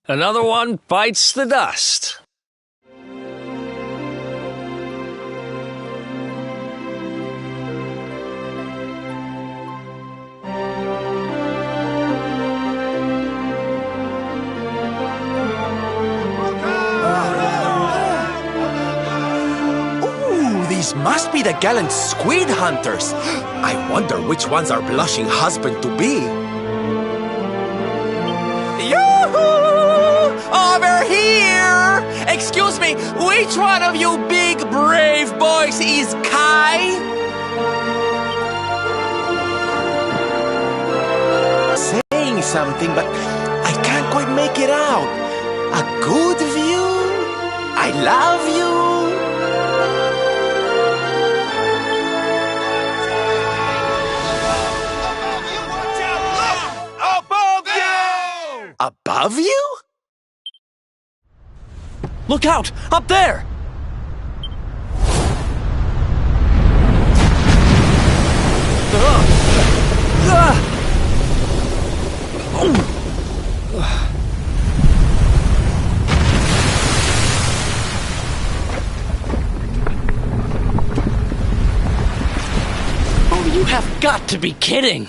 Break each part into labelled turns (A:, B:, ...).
A: Another one bites the dust.
B: These must be the gallant squid hunters. I wonder which one's our blushing husband-to-be. Yoo-hoo! Over here! Excuse me, which one of you big brave boys is Kai? Saying something, but I can't quite make it out. A good view? I love you? Above you?
A: Look out! Up there! Oh, you have got to be kidding!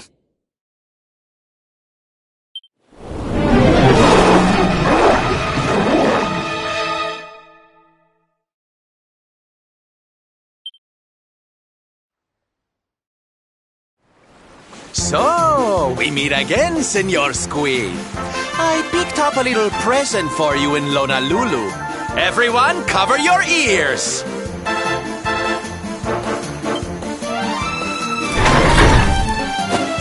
B: So, we meet again, Senor Squid. I picked up a little present for you in Honolulu. Everyone, cover your ears!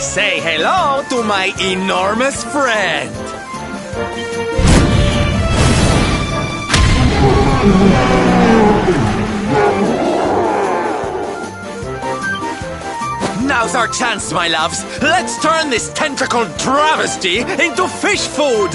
B: Say hello to my enormous friend! Now's our chance, my loves. Let's turn this tentacled travesty into fish food!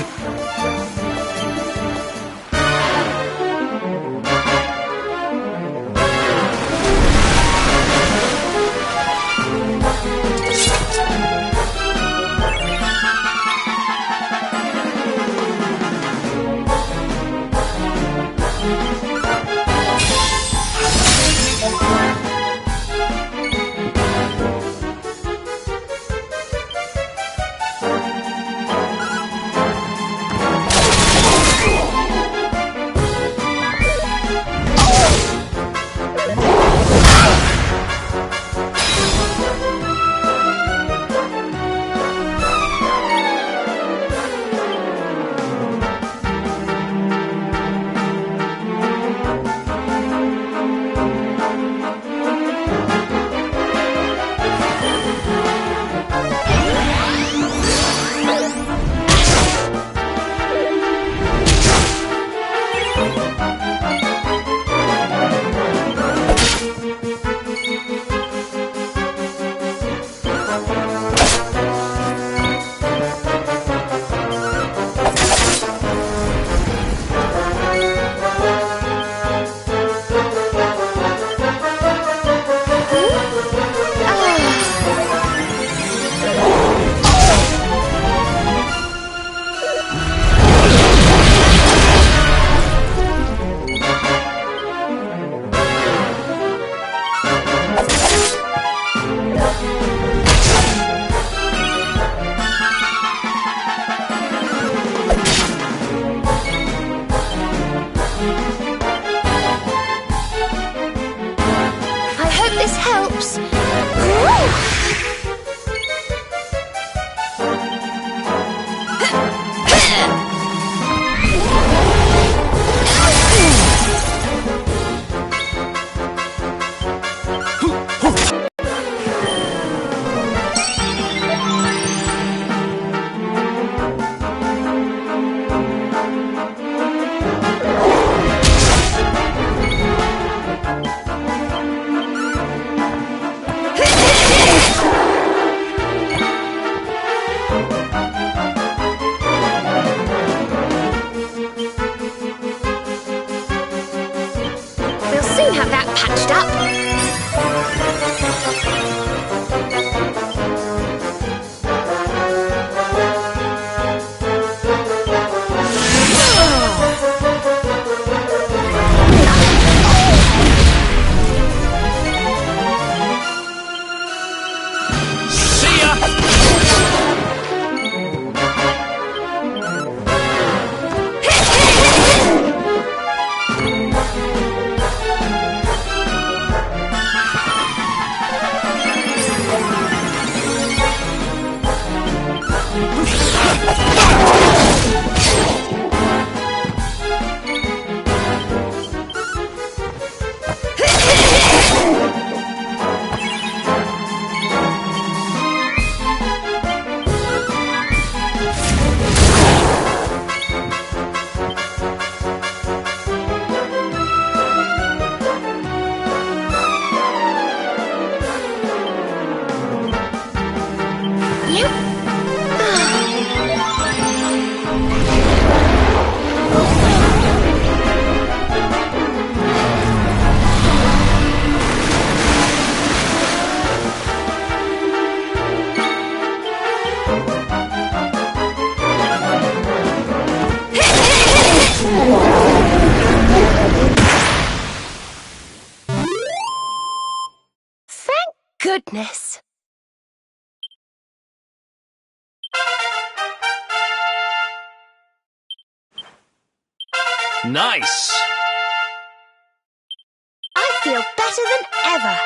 C: This helps. you. Thank goodness.
A: Nice!
C: I feel better than ever.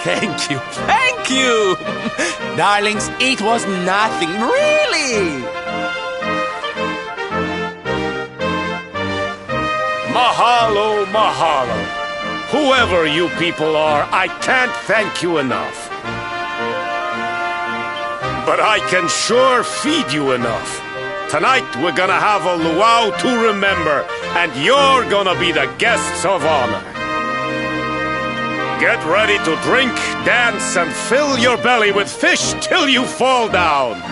B: Thank you, thank you! Darlings, it was nothing, really!
D: Mahalo, mahalo. Whoever you people are, I can't thank you enough. But I can sure feed you enough. Tonight we're gonna have a luau to remember, and you're gonna be the guests of honor. Get ready to drink, dance, and fill your belly with fish till you fall down.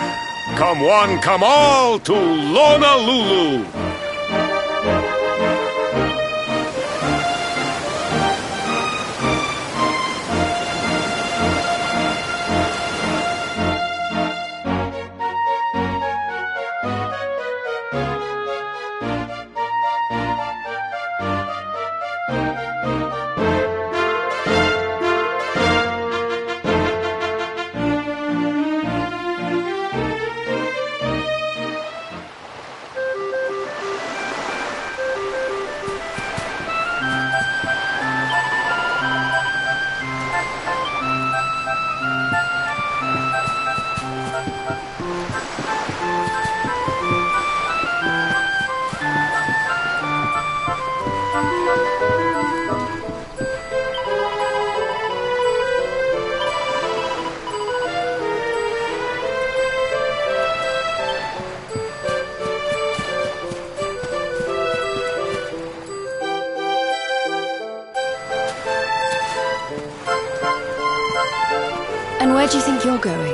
D: Come one, come all to Honolulu.
E: And where do you think you're going?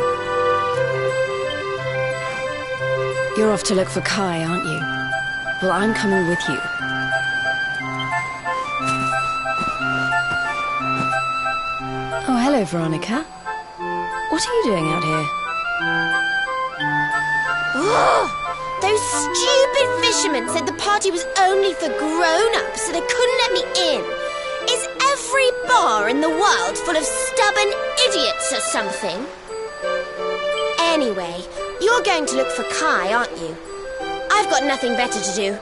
E: You're off to look for Kai, aren't you? Well, I'm coming with you. Oh, hello, Veronica. What are you doing out here?
C: Ugh! Those stupid fishermen said the party was only for grown-ups, so they couldn't let me in. Is every bar in the world full of stubborn idiots or something? Anyway, you're going to look for Kai, aren't you? I've got nothing better to do.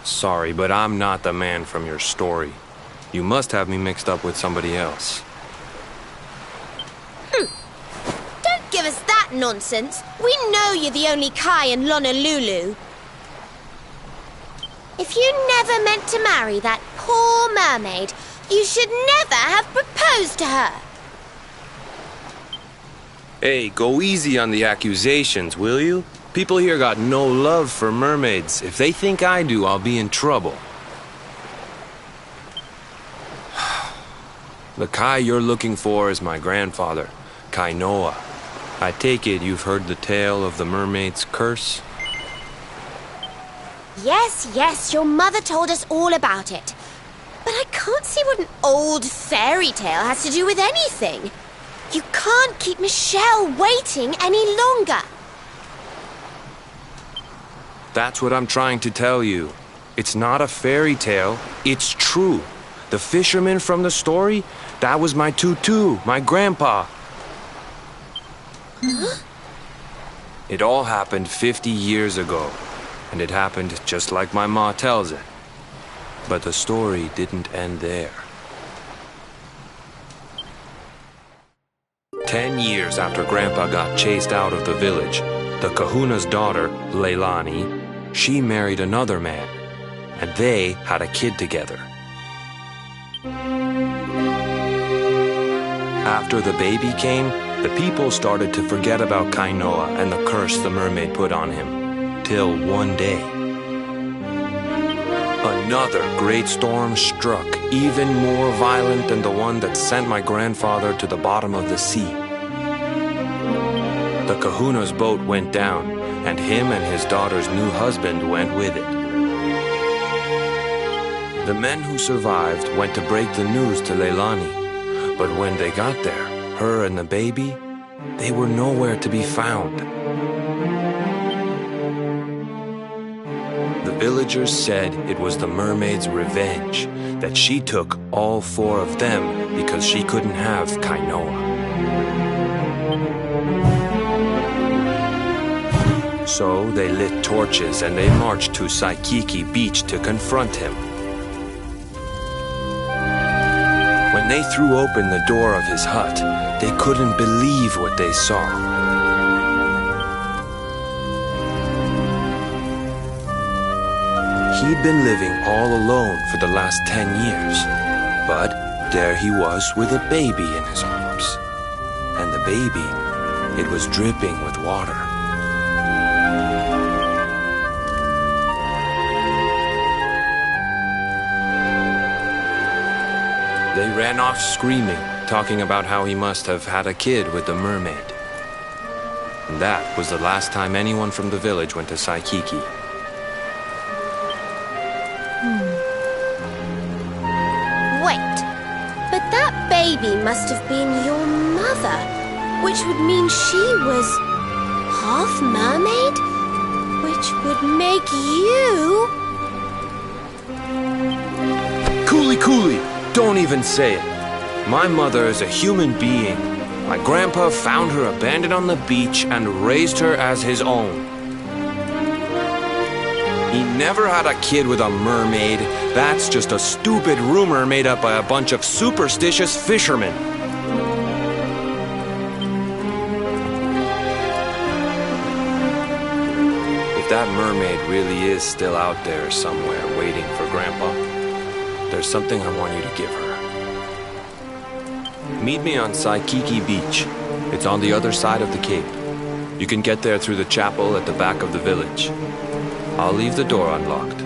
F: Sorry, but I'm not the man from your story. You must have me mixed up with somebody else.
C: Don't give us that nonsense. We know you're the only Kai in Honolulu. If you never meant to marry that poor mermaid, you should never have proposed to her.
F: Hey, go easy on the accusations, will you? People here got no love for mermaids. If they think I do, I'll be in trouble. The Kai you're looking for is my grandfather, Kainoa. I take it you've heard the tale of the mermaid's curse?
C: Yes, your mother told us all about it. But I can't see what an old fairy tale has to do with anything. You can't keep Michelle waiting any longer.
F: That's what I'm trying to tell you. It's not a fairy tale, it's true. The fisherman from the story, that was my tutu, my grandpa.
C: Huh?
F: It all happened 50 years ago, and it happened just like my ma tells it. But the story didn't end there. 10 years after Grandpa got chased out of the village, the kahuna's daughter, Leilani, she married another man, and they had a kid together. After the baby came, the people started to forget about Kainoa and the curse the mermaid put on him, till one day. Another great storm struck, even more violent than the one that sent my grandfather to the bottom of the sea. The kahuna's boat went down, and him and his daughter's new husband went with it. The men who survived went to break the news to Leilani, but when they got there, her and the baby, they were nowhere to be found. The villagers said it was the mermaid's revenge, that she took all 4 of them because she couldn't have Kainoa. So they lit torches and they marched to Saikiki Beach to confront him. When they threw open the door of his hut, they couldn't believe what they saw. He'd been living all alone for the last 10 years, but there he was with a baby in his arms. And the baby, it was dripping with water. They ran off screaming, talking about how he must have had a kid with the mermaid. And that was the last time anyone from the village went to Saikiki.
C: Wait, but that baby must have been your mother, which would mean she was half mermaid, which would make you...
F: Coolie! Don't even say it. My mother is a human being. My grandpa found her abandoned on the beach and raised her as his own. He never had a kid with a mermaid. That's just a stupid rumor made up by a bunch of superstitious fishermen. If that mermaid really is still out there somewhere waiting for Grandpa, there's something I want you to give her. Meet me on Saikiki Beach. It's on the other side of the cape. You can get there through the chapel at the back of the village. I'll leave the door unlocked.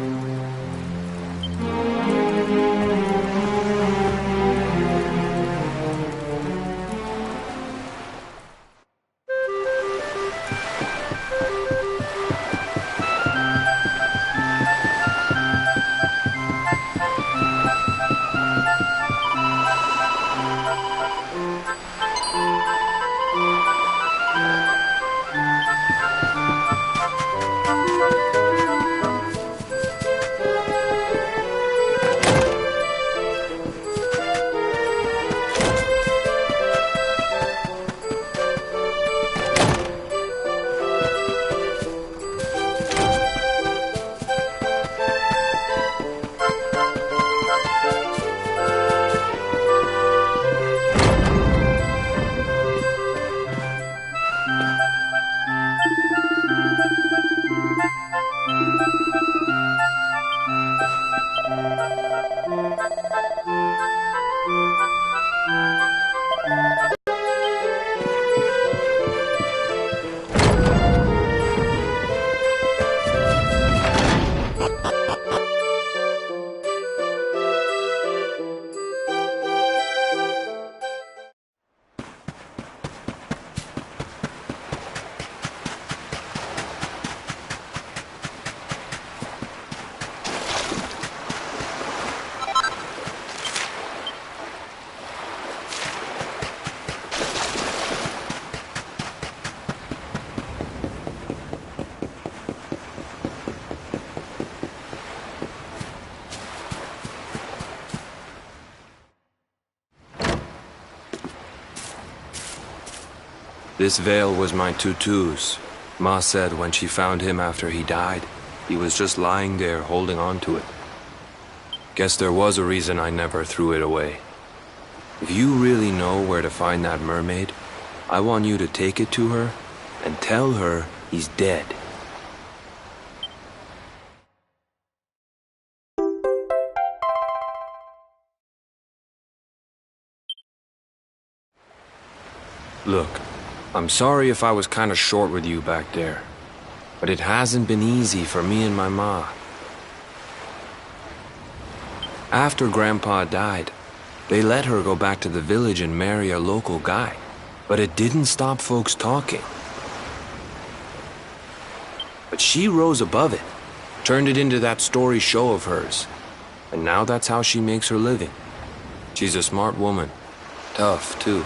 F: This veil was my tutu's. Ma said when she found him after he died, he was just lying there holding on to it. Guess there was a reason I never threw it away. If you really know where to find that mermaid, I want you to take it to her and tell her he's dead. Look, I'm sorry if I was kinda short with you back there, but it hasn't been easy for me and my ma. After Grandpa died, they let her go back to the village and marry a local guy, but it didn't stop folks talking. But she rose above it, turned it into that story show of hers, and now that's how she makes her living. She's a smart woman, tough too.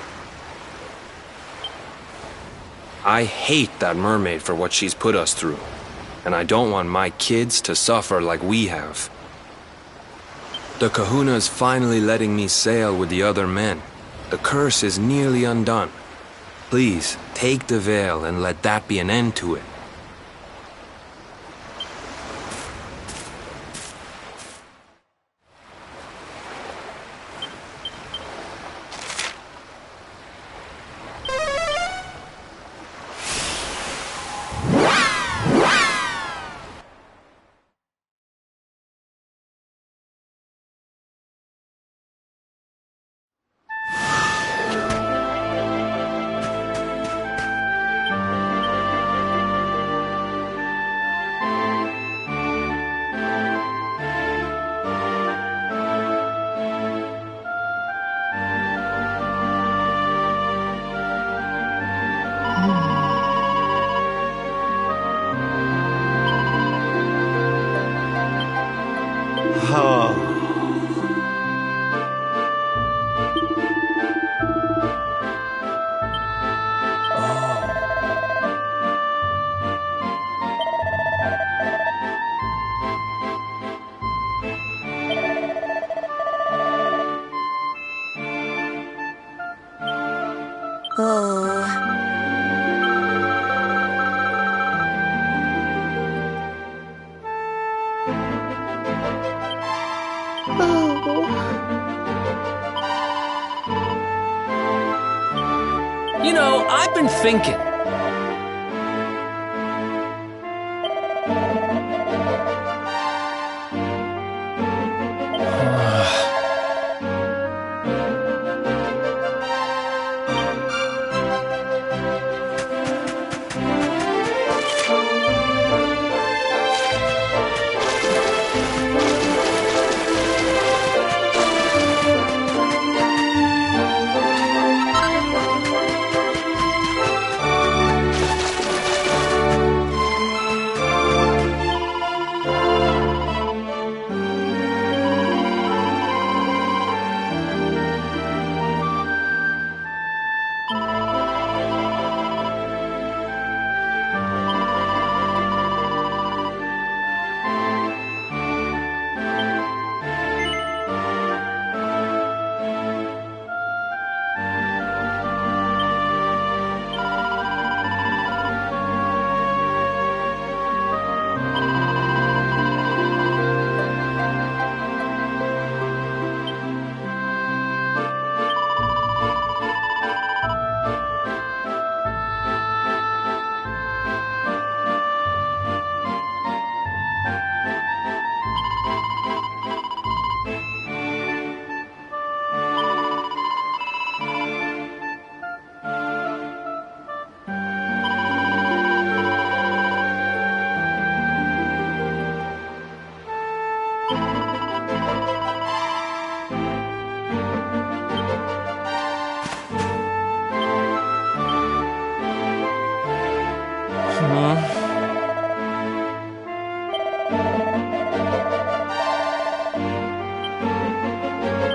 F: I hate that mermaid for what she's put us through, and I don't want my kids to suffer like we have. The kahuna's finally letting me sail with the other men. The curse is nearly undone. Please, take the veil and let that be an end to it.
A: You know, I've been thinking.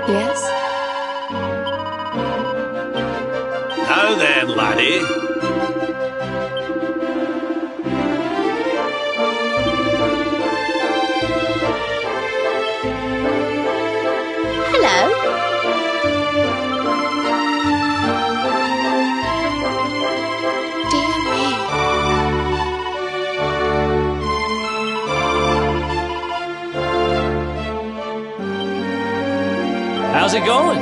E: Yes?
G: Now then, laddie.
C: Hello? Dear me.
A: How's it going?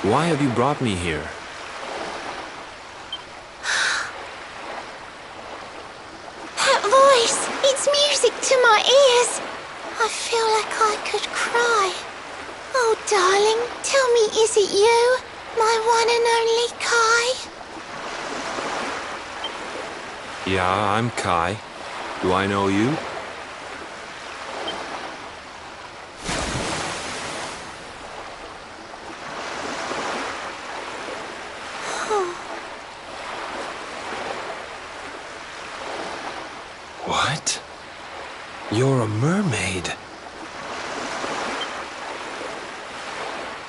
F: Why have you brought me here?
C: That voice! It's music to my ears! I feel like I could cry. Oh, darling, tell me, is it you? My one and only Kai?
F: Yeah, I'm Kai. Do I know you? What? You're a mermaid.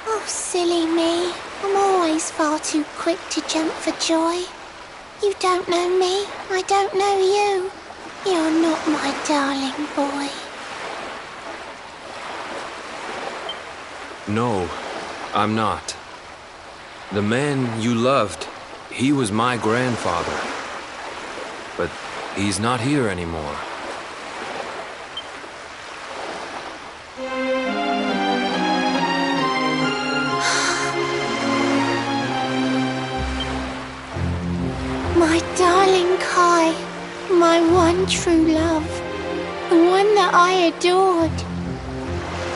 C: Oh, silly me. I'm always far too quick to jump for joy. You don't know me, I don't know you. You're not my darling boy.
F: No, I'm not. The man you loved, he was my grandfather. But he's not here anymore.
C: My darling Kai, my one true love, the one that I adored.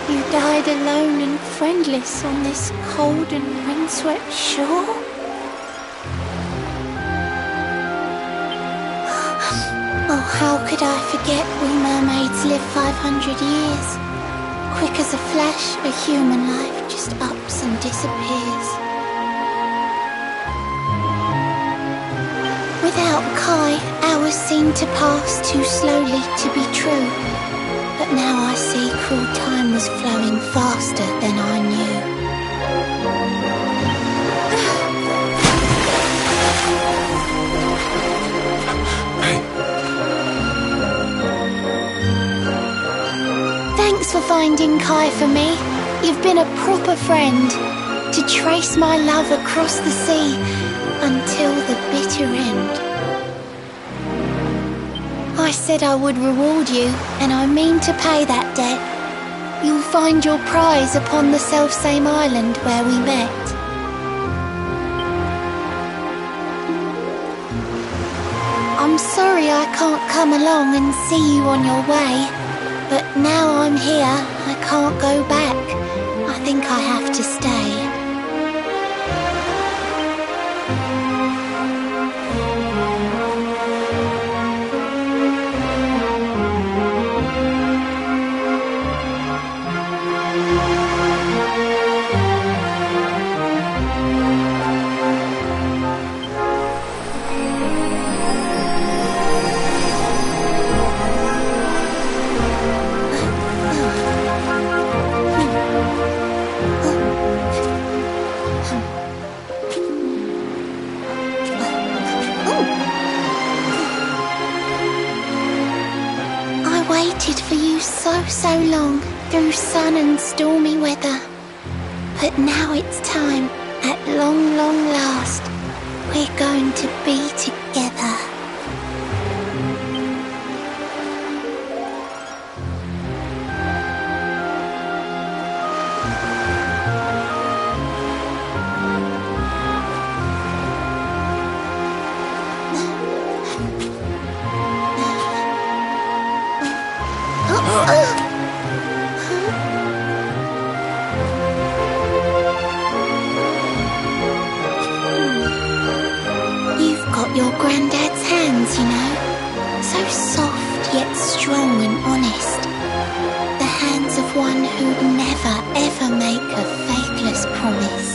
C: You died alone and friendless on this cold and windswept shore. Oh, how could I forget we mermaids live 500 years? Quick as a flash, a human life just ups and disappears. Without Kai, hours seem to pass too slowly to be true. But now I see cruel time was flowing faster than I knew. Thanks for finding Kai for me. You've been a proper friend. To trace my love across the sea until the bitter end. I said I would reward you, and I mean to pay that debt. You'll find your prize upon the selfsame island where we met. I'm sorry I can't come along and see you on your way, but now I'm here, I can't go back. I think I have to stay. So long through sun and stormy weather, but now it's time, at long, long last, we're going to be together. Your granddad's hands, you know, so soft yet strong and honest. The hands of one who'd never ever make a faithless promise.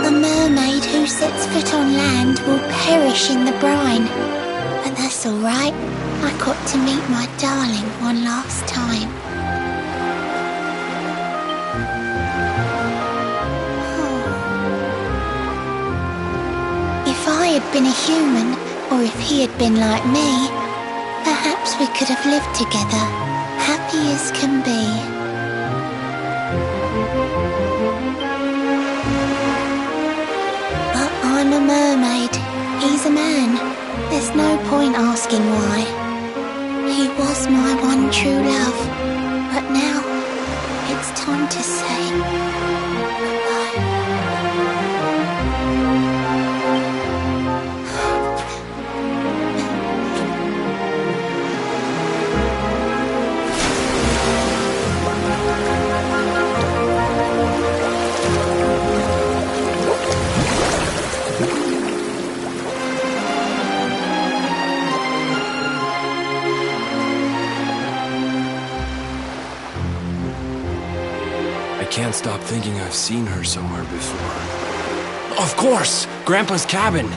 C: A mermaid who sets foot on land will perish in the brine, but that's all right. I got to meet my darling one last time. If I had been a human, or if he had been like me, perhaps we could have lived together, happy as can be. But I'm a mermaid, he's a man. There's no point asking why. He was my one true love, but now it's time to say goodbye.
F: I can't stop thinking I've seen her somewhere before. Of course! Grandpa's cabin!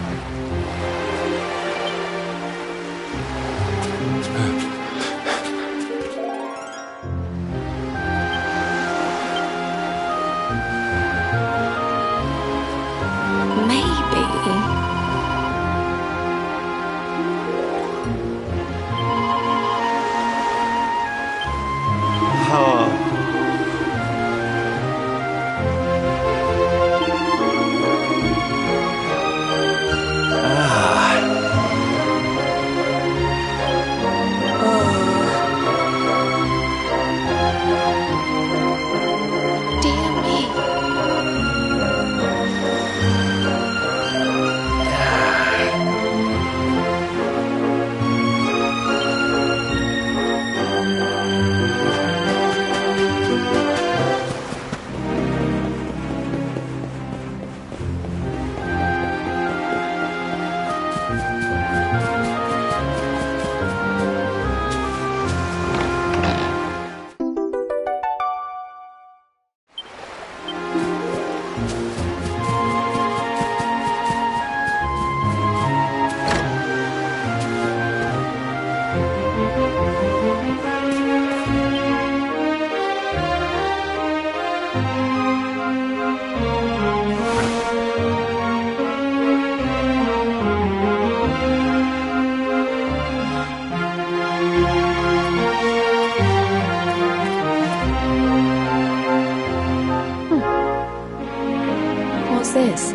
E: What's this?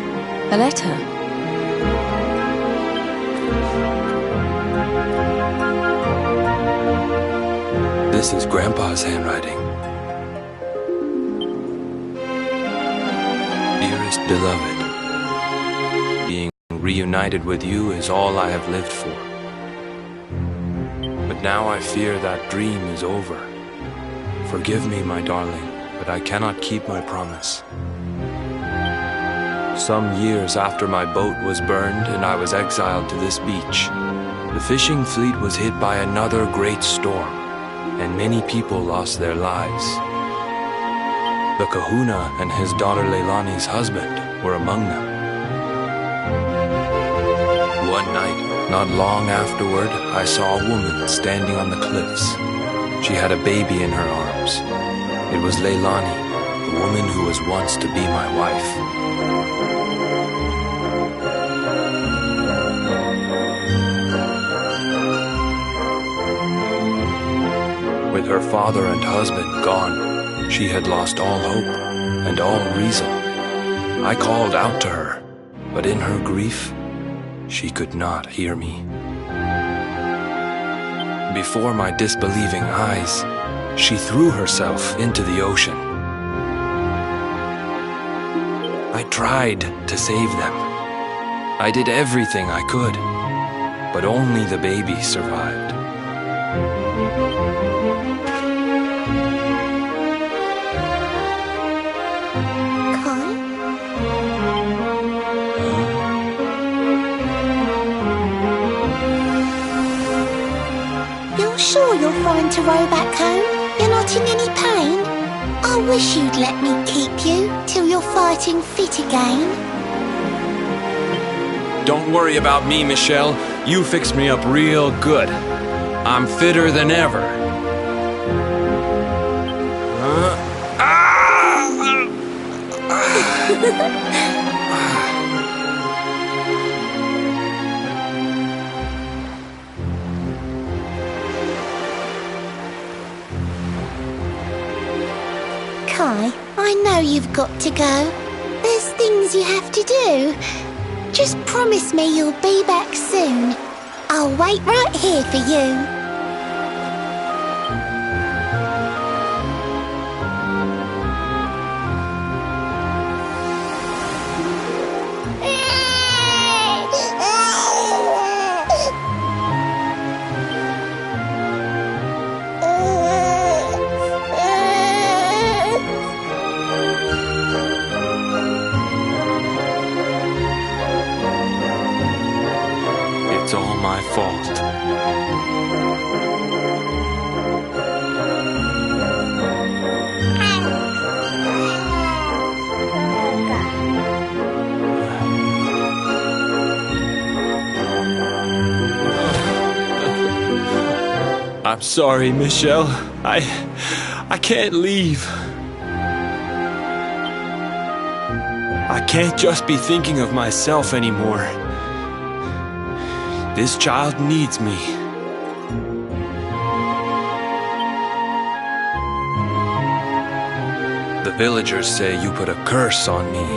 E: A letter?
F: This is Grandpa's handwriting. Dearest beloved, being reunited with you is all I have lived for. But now I fear that dream is over. Forgive me, my darling, but I cannot keep my promise. Some years after my boat was burned and I was exiled to this beach, the fishing fleet was hit by another great storm, and many people lost their lives. The kahuna and his daughter Leilani's husband were among them. One night, not long afterward, I saw a woman standing on the cliffs. She had a baby in her arms. It was Leilani, the woman who was once to be my wife. With her father and husband gone, she had lost all hope and all reason. I called out to her, but in her grief, she could not hear me. Before my disbelieving eyes, she threw herself into the ocean. I tried to save them. I did everything I could, but only the baby survived.
C: You're sure you're fine to row back home? You're not in any pain? I wish you'd let me keep you till you're fighting fit again.
F: Don't worry about me, Michelle. You fixed me up real good. I'm fitter than ever.
C: Kai, I know you've got to go. There's things you have to do. Just promise me you'll be back soon. I'll wait right here for you.
F: It's all my fault. I'm sorry, Michelle. I can't leave. I can't just be thinking of myself anymore. This child needs me. The villagers say you put a curse on me,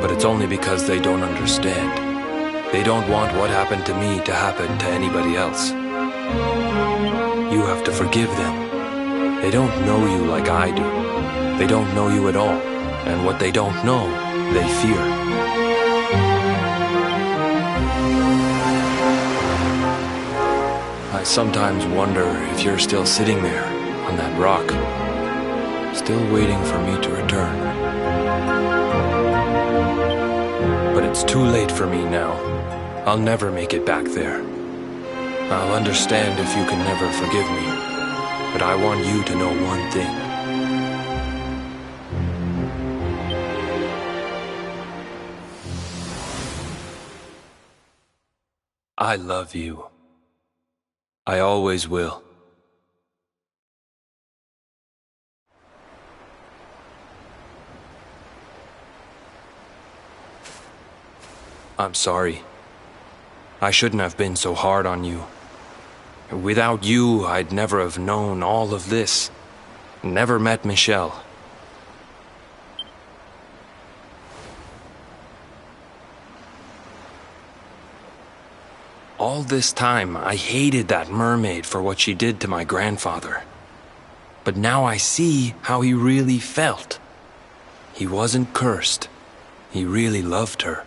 F: but it's only because they don't understand. They don't want what happened to me to happen to anybody else. You have to forgive them. They don't know you like I do. They don't know you at all, and what they don't know, they fear. I sometimes wonder if you're still sitting there on that rock, still waiting for me to return. But it's too late for me now. I'll never make it back there. I'll understand if you can never forgive me, but I want you to know one thing. I love you. I always will. I'm sorry. I shouldn't have been so hard on you. Without you, I'd never have known all of this. Never met Michelle. All this time, I hated that mermaid for what she did to my grandfather. But now I see how he really felt. He wasn't cursed. He really loved her.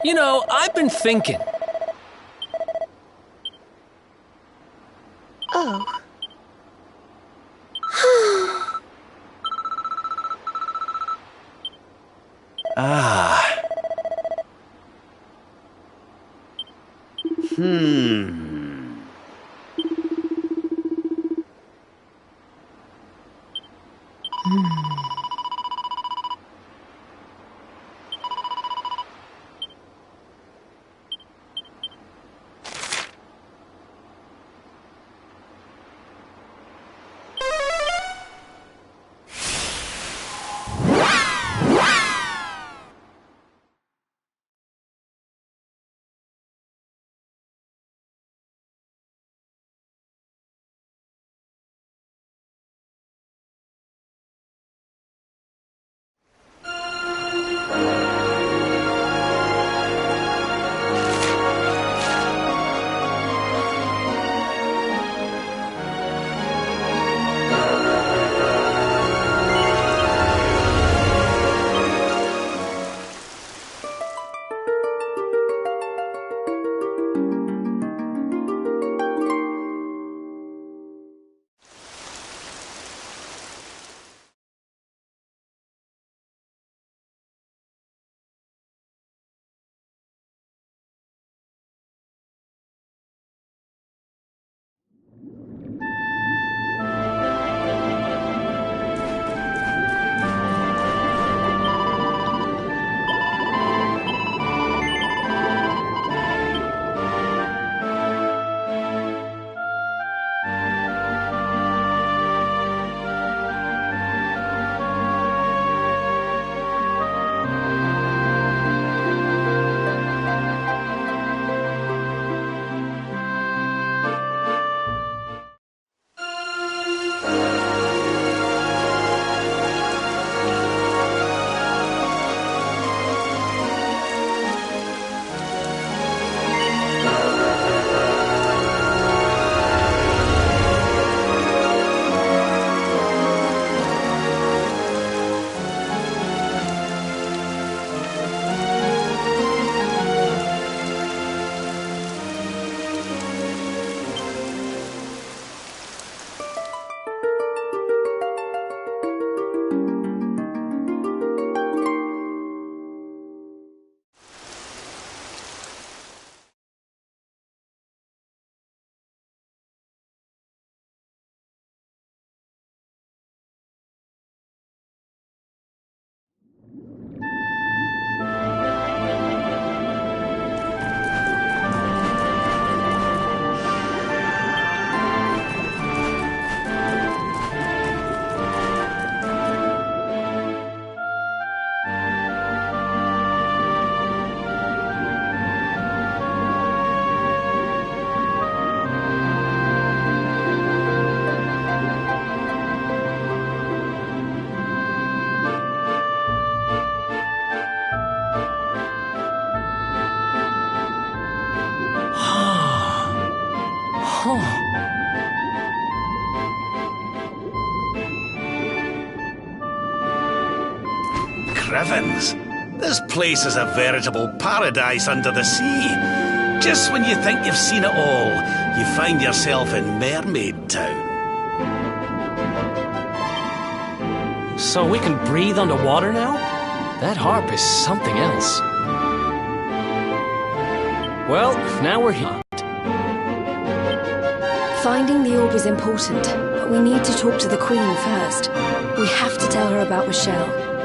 A: You know, I've been thinking.
C: Oh.
G: Ah.
H: griffins. This place is a veritable paradise under the sea. Just when you think you've seen it all, you find yourself in Mermaid Town.
A: So we can breathe underwater now? That harp is something else. Well, now we're here.
E: Finding the orb is important, but we need to talk to the Queen first. We have to tell her about Michelle.